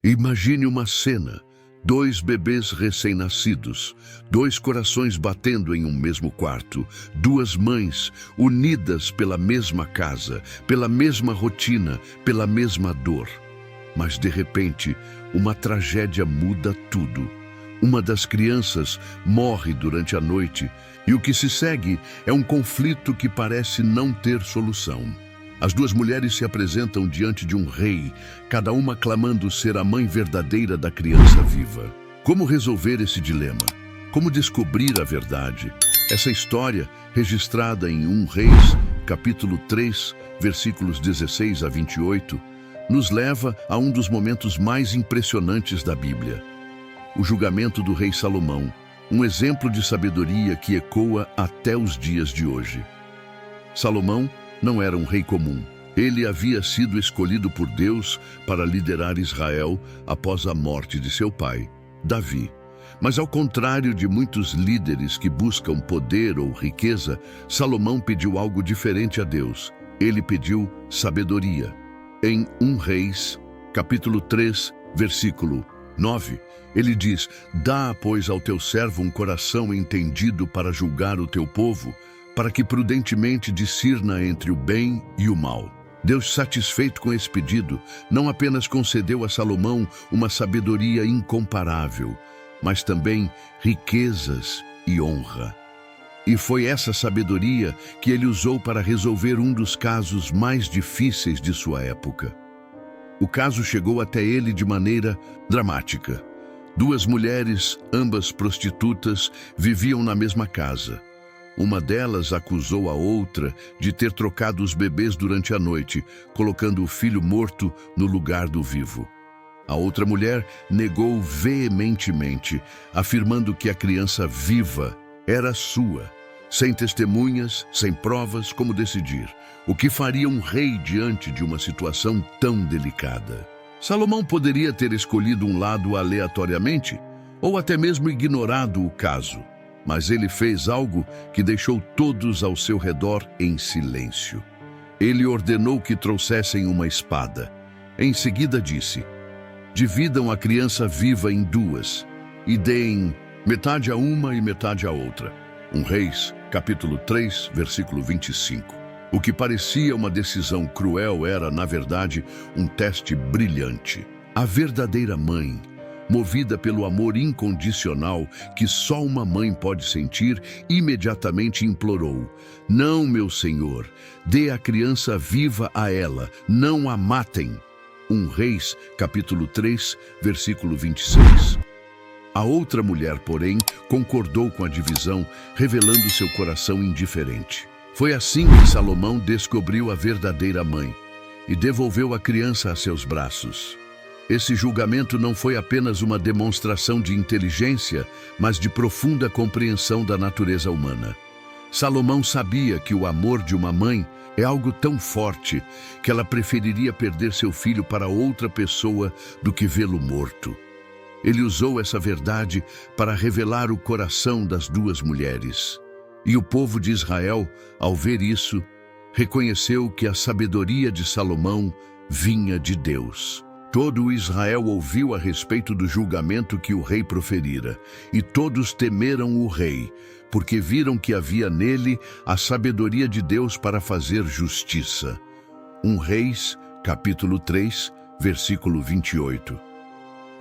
Imagine uma cena: dois bebês recém-nascidos, dois corações batendo em um mesmo quarto, duas mães unidas pela mesma casa, pela mesma rotina, pela mesma dor. Mas, de repente, uma tragédia muda tudo. Uma das crianças morre durante a noite e o que se segue é um conflito que parece não ter solução. As duas mulheres se apresentam diante de um rei, cada uma clamando ser a mãe verdadeira da criança viva. Como resolver esse dilema? Como descobrir a verdade? Essa história, registrada em 1 Reis, capítulo 3, versículos 16 a 28, nos leva a um dos momentos mais impressionantes da Bíblia. O julgamento do rei Salomão, um exemplo de sabedoria que ecoa até os dias de hoje. Salomão não era um rei comum. Ele havia sido escolhido por Deus para liderar Israel após a morte de seu pai, Davi. Mas ao contrário de muitos líderes que buscam poder ou riqueza, Salomão pediu algo diferente a Deus. Ele pediu sabedoria. Em 1 Reis, capítulo 3, versículo 9, ele diz: "Dá, pois, ao teu servo um coração entendido para julgar o teu povo, para que prudentemente discirna entre o bem e o mal." Deus, satisfeito com esse pedido, não apenas concedeu a Salomão uma sabedoria incomparável, mas também riquezas e honra. E foi essa sabedoria que ele usou para resolver um dos casos mais difíceis de sua época. O caso chegou até ele de maneira dramática. Duas mulheres, ambas prostitutas, viviam na mesma casa. Uma delas acusou a outra de ter trocado os bebês durante a noite, colocando o filho morto no lugar do vivo. A outra mulher negou veementemente, afirmando que a criança viva era sua. Sem testemunhas, sem provas, como decidir? O que faria um rei diante de uma situação tão delicada? Salomão poderia ter escolhido um lado aleatoriamente, ou até mesmo ignorado o caso. Mas ele fez algo que deixou todos ao seu redor em silêncio. Ele ordenou que trouxessem uma espada. Em seguida disse: "Dividam a criança viva em duas e deem metade a uma e metade a outra." 1 Reis, capítulo 3, versículo 25. O que parecia uma decisão cruel era, na verdade, um teste brilhante. A verdadeira mãe, movida pelo amor incondicional que só uma mãe pode sentir, imediatamente implorou: "Não, meu senhor, dê a criança viva a ela, não a matem." 1 Reis, capítulo 3, versículo 26. A outra mulher, porém, concordou com a divisão, revelando seu coração indiferente. Foi assim que Salomão descobriu a verdadeira mãe e devolveu a criança a seus braços. Esse julgamento não foi apenas uma demonstração de inteligência, mas de profunda compreensão da natureza humana. Salomão sabia que o amor de uma mãe é algo tão forte que ela preferiria perder seu filho para outra pessoa do que vê-lo morto. Ele usou essa verdade para revelar o coração das duas mulheres. E o povo de Israel, ao ver isso, reconheceu que a sabedoria de Salomão vinha de Deus. Todo o Israel ouviu a respeito do julgamento que o rei proferira, e todos temeram o rei, porque viram que havia nele a sabedoria de Deus para fazer justiça. 1 Reis, capítulo 3, versículo 28.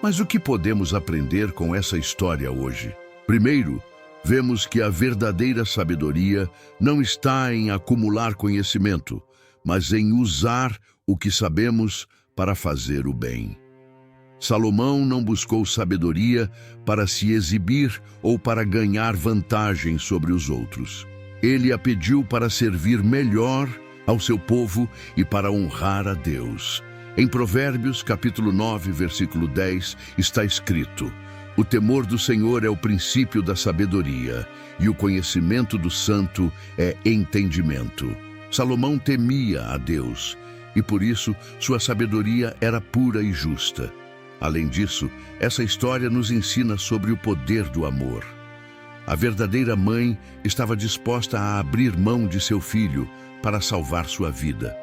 Mas o que podemos aprender com essa história hoje? Primeiro, vemos que a verdadeira sabedoria não está em acumular conhecimento, mas em usar o que sabemos para fazer o bem. Salomão não buscou sabedoria para se exibir ou para ganhar vantagem sobre os outros. Ele a pediu para servir melhor ao seu povo e para honrar a Deus. Em Provérbios, capítulo 9, versículo 10, está escrito: "O temor do Senhor é o princípio da sabedoria, e o conhecimento do santo é entendimento." Salomão temia a Deus, e por isso sua sabedoria era pura e justa. Além disso, essa história nos ensina sobre o poder do amor. A verdadeira mãe estava disposta a abrir mão de seu filho para salvar sua vida.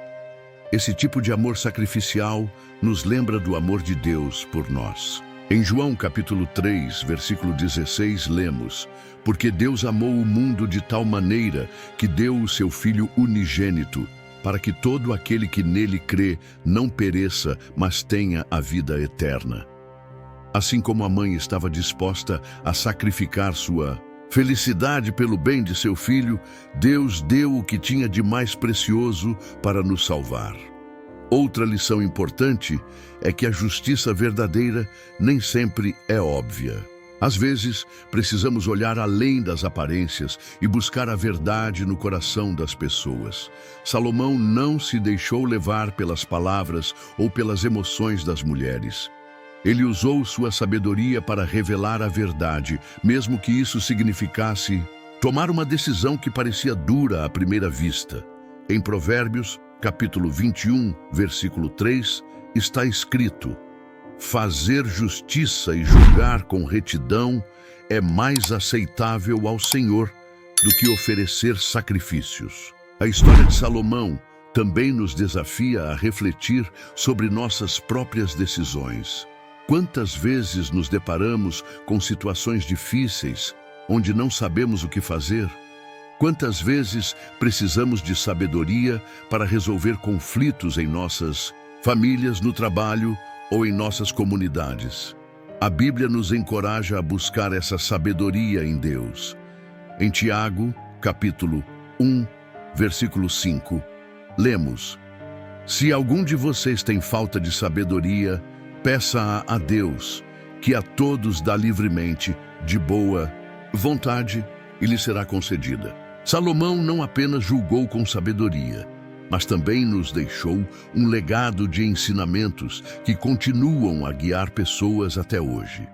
Esse tipo de amor sacrificial nos lembra do amor de Deus por nós. Em João capítulo 3, versículo 16, lemos: Porque Deus amou o mundo de tal maneira que deu o seu Filho unigênito, para que todo aquele que nele crê não pereça, mas tenha a vida eterna. Assim como a mãe estava disposta a sacrificar sua felicidade pelo bem de seu filho, Deus deu o que tinha de mais precioso para nos salvar. Outra lição importante é que a justiça verdadeira nem sempre é óbvia. Às vezes, precisamos olhar além das aparências e buscar a verdade no coração das pessoas. Salomão não se deixou levar pelas palavras ou pelas emoções das mulheres. Ele usou sua sabedoria para revelar a verdade, mesmo que isso significasse tomar uma decisão que parecia dura à primeira vista. Em Provérbios, capítulo 21, versículo 3, está escrito: Fazer justiça e julgar com retidão é mais aceitável ao Senhor do que oferecer sacrifícios. A história de Salomão também nos desafia a refletir sobre nossas próprias decisões. Quantas vezes nos deparamos com situações difíceis, onde não sabemos o que fazer? Quantas vezes precisamos de sabedoria para resolver conflitos em nossas famílias, no trabalho ou em nossas comunidades? A Bíblia nos encoraja a buscar essa sabedoria em Deus. Em Tiago, capítulo 1, versículo 5, lemos: Se algum de vocês tem falta de sabedoria, peça-a a Deus, que a todos dá livremente, de boa vontade, e lhe será concedida. Salomão não apenas julgou com sabedoria, mas também nos deixou um legado de ensinamentos que continuam a guiar pessoas até hoje.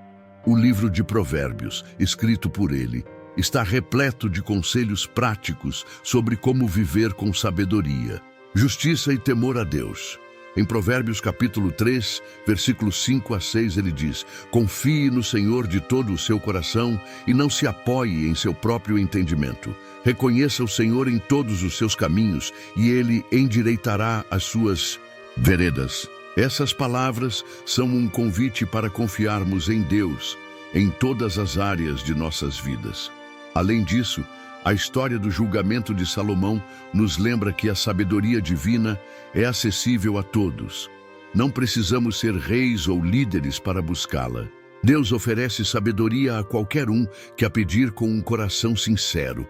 O livro de Provérbios, escrito por ele, está repleto de conselhos práticos sobre como viver com sabedoria, justiça e temor a Deus. Em Provérbios capítulo 3, versículos 5 a 6, ele diz: Confie no Senhor de todo o seu coração e não se apoie em seu próprio entendimento. Reconheça o Senhor em todos os seus caminhos e ele endireitará as suas veredas. Essas palavras são um convite para confiarmos em Deus em todas as áreas de nossas vidas. Além disso, a história do julgamento de Salomão nos lembra que a sabedoria divina é acessível a todos. Não precisamos ser reis ou líderes para buscá-la. Deus oferece sabedoria a qualquer um que a pedir com um coração sincero.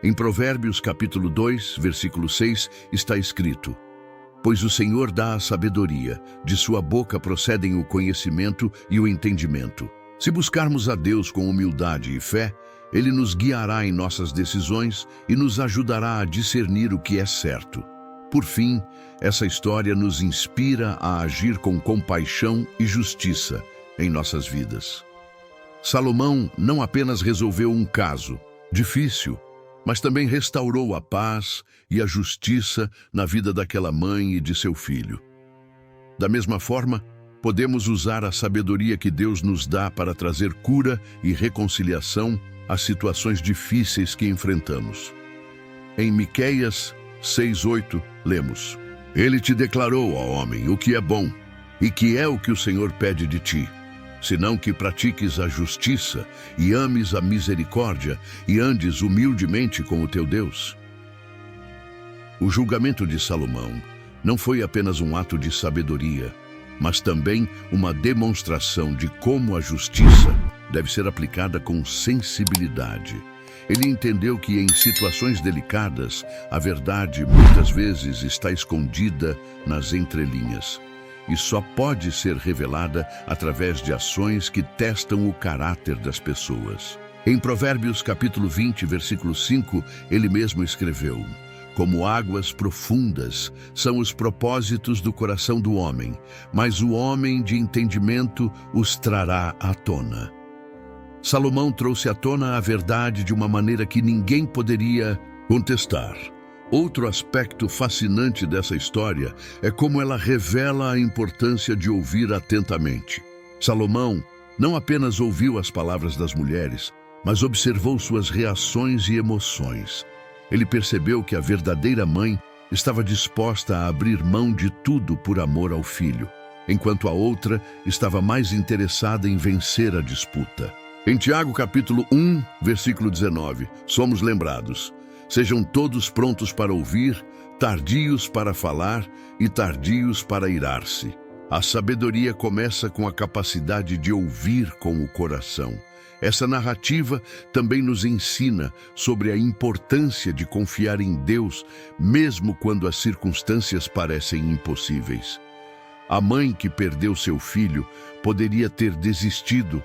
Em Provérbios capítulo 2, versículo 6, está escrito: Pois o Senhor dá a sabedoria, de sua boca procedem o conhecimento e o entendimento. Se buscarmos a Deus com humildade e fé, Ele nos guiará em nossas decisões e nos ajudará a discernir o que é certo. Por fim, essa história nos inspira a agir com compaixão e justiça em nossas vidas. Salomão não apenas resolveu um caso difícil, mas também restaurou a paz e a justiça na vida daquela mãe e de seu filho. Da mesma forma, podemos usar a sabedoria que Deus nos dá para trazer cura e reconciliação às situações difíceis que enfrentamos. Em Miqueias 6:8, lemos: Ele te declarou, ó homem, o que é bom, e que é o que o Senhor pede de ti, senão que pratiques a justiça e ames a misericórdia e andes humildemente com o teu Deus. O julgamento de Salomão não foi apenas um ato de sabedoria, mas também uma demonstração de como a justiça deve ser aplicada com sensibilidade. Ele entendeu que em situações delicadas, a verdade muitas vezes está escondida nas entrelinhas e só pode ser revelada através de ações que testam o caráter das pessoas. Em Provérbios capítulo 20, versículo 5, ele mesmo escreveu: Como águas profundas são os propósitos do coração do homem, mas o homem de entendimento os trará à tona. Salomão trouxe à tona a verdade de uma maneira que ninguém poderia contestar. Outro aspecto fascinante dessa história é como ela revela a importância de ouvir atentamente. Salomão não apenas ouviu as palavras das mulheres, mas observou suas reações e emoções. Ele percebeu que a verdadeira mãe estava disposta a abrir mão de tudo por amor ao filho, enquanto a outra estava mais interessada em vencer a disputa. Em Tiago capítulo 1, versículo 19, somos lembrados: sejam todos prontos para ouvir, tardios para falar e tardios para irar-se. A sabedoria começa com a capacidade de ouvir com o coração. Essa narrativa também nos ensina sobre a importância de confiar em Deus, mesmo quando as circunstâncias parecem impossíveis. A mãe que perdeu seu filho poderia ter desistido,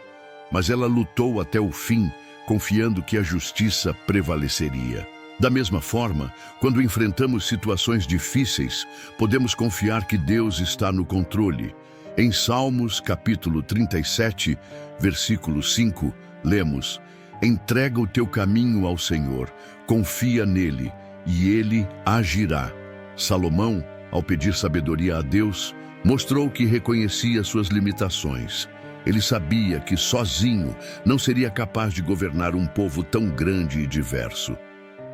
mas ela lutou até o fim, confiando que a justiça prevaleceria. Da mesma forma, quando enfrentamos situações difíceis, podemos confiar que Deus está no controle. Em Salmos, capítulo 37, versículo 5, lemos: entrega o teu caminho ao Senhor, confia nele, e ele agirá. Salomão, ao pedir sabedoria a Deus, mostrou que reconhecia suas limitações. Ele sabia que sozinho não seria capaz de governar um povo tão grande e diverso.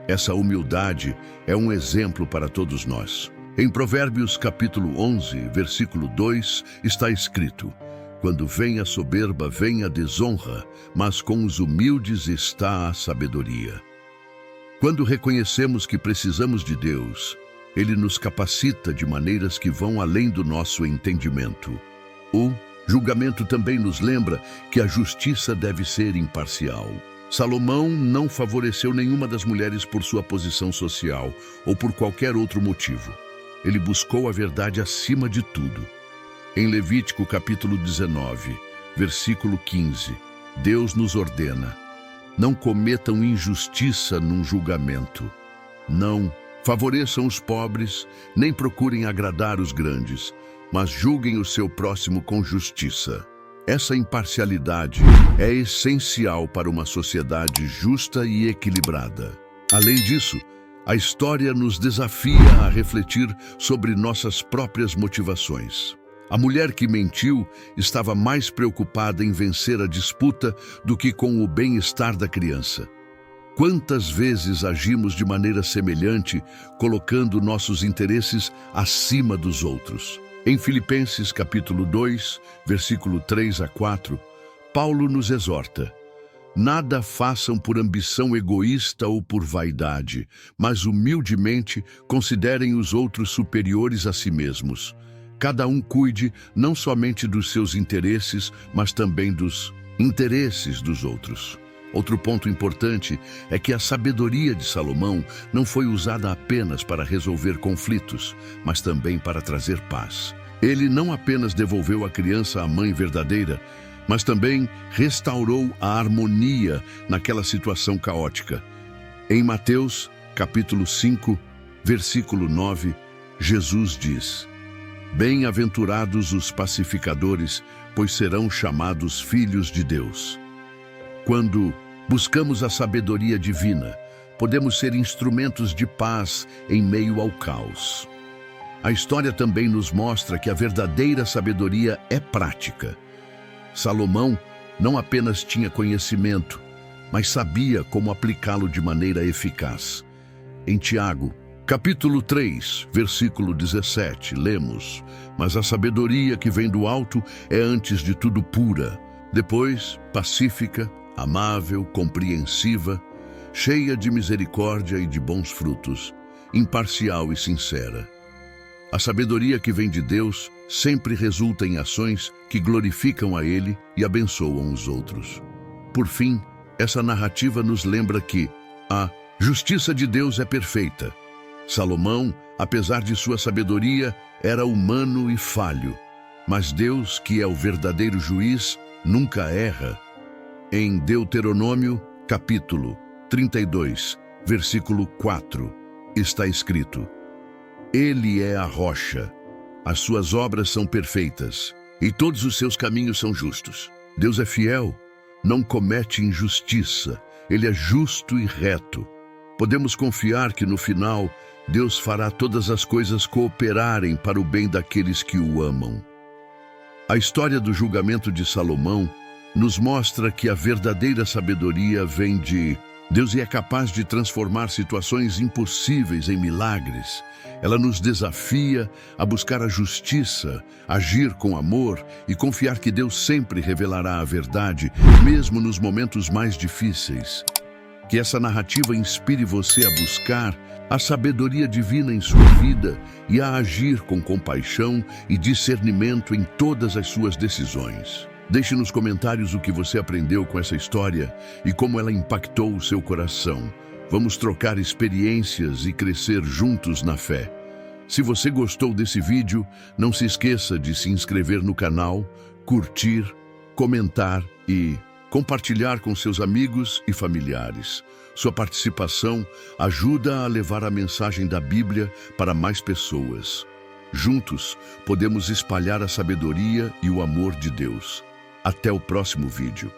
Essa humildade é um exemplo para todos nós. Em Provérbios capítulo 11, versículo 2, está escrito: quando vem a soberba, vem a desonra, mas com os humildes está a sabedoria. Quando reconhecemos que precisamos de Deus, Ele nos capacita de maneiras que vão além do nosso entendimento. O julgamento também nos lembra que a justiça deve ser imparcial. Salomão não favoreceu nenhuma das mulheres por sua posição social ou por qualquer outro motivo. Ele buscou a verdade acima de tudo. Em Levítico capítulo 19, versículo 15, Deus nos ordena: não cometam injustiça num julgamento. Não favoreçam os pobres, nem procurem agradar os grandes, mas julguem o seu próximo com justiça. Essa imparcialidade é essencial para uma sociedade justa e equilibrada. Além disso, a história nos desafia a refletir sobre nossas próprias motivações. A mulher que mentiu estava mais preocupada em vencer a disputa do que com o bem-estar da criança. Quantas vezes agimos de maneira semelhante, colocando nossos interesses acima dos outros? Em Filipenses capítulo 2, versículo 3 a 4, Paulo nos exorta: nada façam por ambição egoísta ou por vaidade, mas humildemente considerem os outros superiores a si mesmos. Cada um cuide não somente dos seus interesses, mas também dos interesses dos outros. Outro ponto importante é que a sabedoria de Salomão não foi usada apenas para resolver conflitos, mas também para trazer paz. Ele não apenas devolveu a criança à mãe verdadeira, mas também restaurou a harmonia naquela situação caótica. Em Mateus, capítulo 5, versículo 9, Jesus diz: bem-aventurados os pacificadores, pois serão chamados filhos de Deus. Quando buscamos a sabedoria divina, podemos ser instrumentos de paz em meio ao caos. A história também nos mostra que a verdadeira sabedoria é prática. Salomão não apenas tinha conhecimento, mas sabia como aplicá-lo de maneira eficaz. Em Tiago, capítulo 3, versículo 17, lemos: mas a sabedoria que vem do alto é antes de tudo pura, depois pacífica, amável, compreensiva, cheia de misericórdia e de bons frutos, imparcial e sincera. A sabedoria que vem de Deus sempre resulta em ações que glorificam a Ele e abençoam os outros. Por fim, essa narrativa nos lembra que a justiça de Deus é perfeita. Salomão, apesar de sua sabedoria, era humano e falho, mas Deus, que é o verdadeiro juiz, nunca erra. Em Deuteronômio, capítulo 32, versículo 4, está escrito: Ele é a rocha, as suas obras são perfeitas, e todos os seus caminhos são justos. Deus é fiel, não comete injustiça, Ele é justo e reto. Podemos confiar que no final, Deus fará todas as coisas cooperarem para o bem daqueles que o amam. A história do julgamento de Salomão nos mostra que a verdadeira sabedoria vem de Deus é capaz de transformar situações impossíveis em milagres. Ela nos desafia a buscar a justiça, agir com amor e confiar que Deus sempre revelará a verdade, mesmo nos momentos mais difíceis. Que essa narrativa inspire você a buscar a sabedoria divina em sua vida e a agir com compaixão e discernimento em todas as suas decisões. Deixe nos comentários o que você aprendeu com essa história e como ela impactou o seu coração. Vamos trocar experiências e crescer juntos na fé. Se você gostou desse vídeo, não se esqueça de se inscrever no canal, curtir, comentar e compartilhar com seus amigos e familiares. Sua participação ajuda a levar a mensagem da Bíblia para mais pessoas. Juntos, podemos espalhar a sabedoria e o amor de Deus. Até o próximo vídeo.